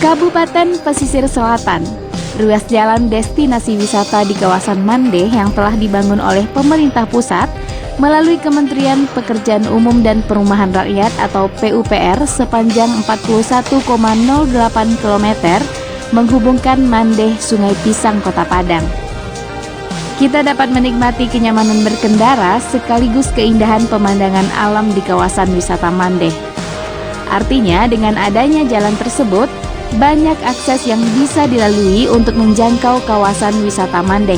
Kabupaten Pesisir Selatan, ruas jalan destinasi wisata di kawasan Mandeh yang telah dibangun oleh pemerintah pusat melalui Kementerian Pekerjaan Umum dan Perumahan Rakyat atau PUPR sepanjang 41,08 km menghubungkan Mandeh Sungai Pisang Kota Padang. Kita dapat menikmati kenyamanan berkendara sekaligus keindahan pemandangan alam di kawasan wisata Mandeh. Artinya dengan adanya jalan tersebut, banyak akses yang bisa dilalui untuk menjangkau kawasan wisata Mandeh.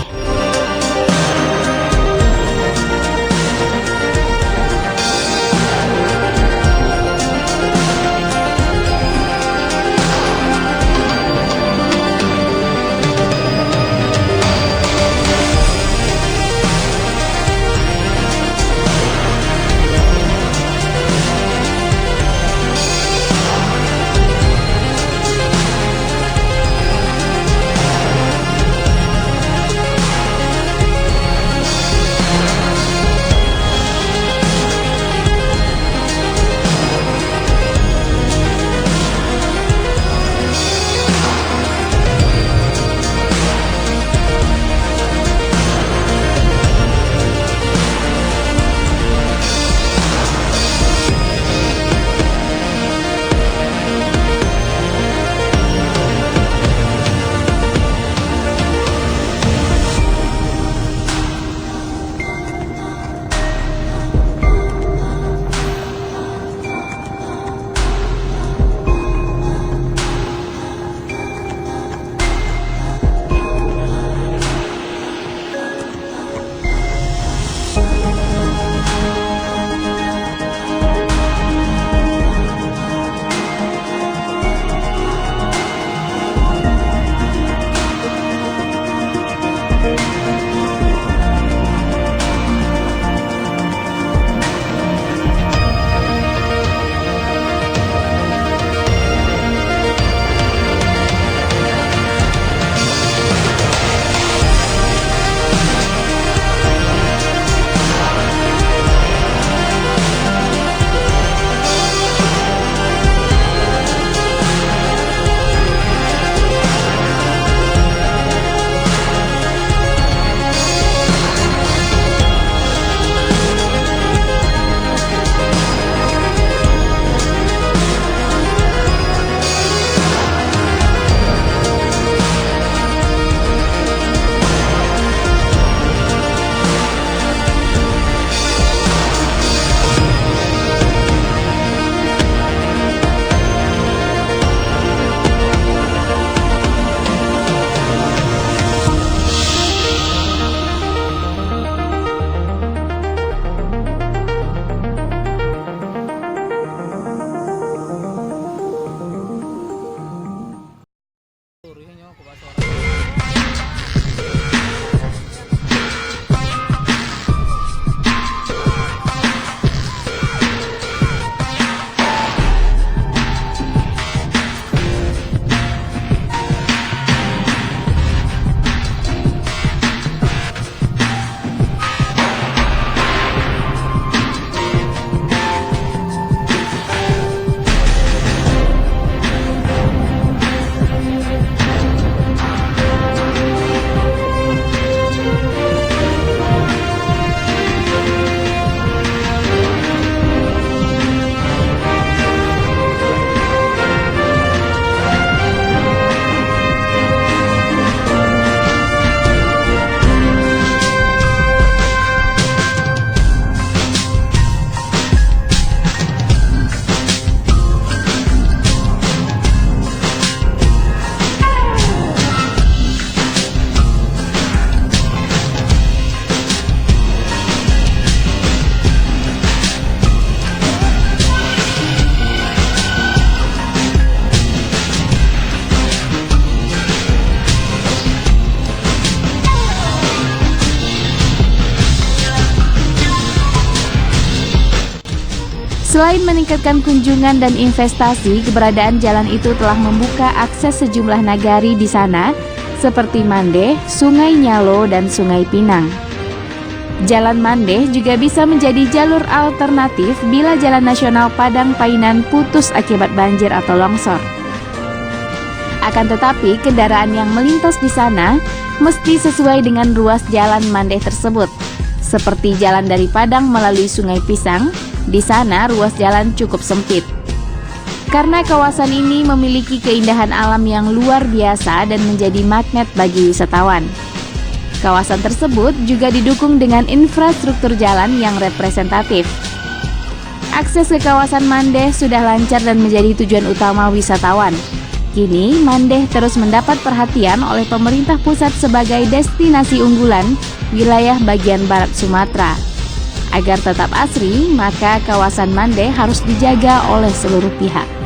Selain meningkatkan kunjungan dan investasi, keberadaan jalan itu telah membuka akses sejumlah nagari di sana, seperti Mandeh, Sungai Nyalo, dan Sungai Pinang. Jalan Mandeh juga bisa menjadi jalur alternatif bila Jalan Nasional Padang Painan putus akibat banjir atau longsor. Akan tetapi, kendaraan yang melintas di sana mesti sesuai dengan ruas jalan Mandeh tersebut. Seperti jalan dari Padang melalui Sungai Pisang, di sana ruas jalan cukup sempit. Karena kawasan ini memiliki keindahan alam yang luar biasa dan menjadi magnet bagi wisatawan. Kawasan tersebut juga didukung dengan infrastruktur jalan yang representatif. Akses ke kawasan Mandeh sudah lancar dan menjadi tujuan utama wisatawan. Kini, Mandeh terus mendapat perhatian oleh pemerintah pusat sebagai destinasi unggulan wilayah bagian barat Sumatera. Agar tetap asri, maka kawasan Mandeh harus dijaga oleh seluruh pihak.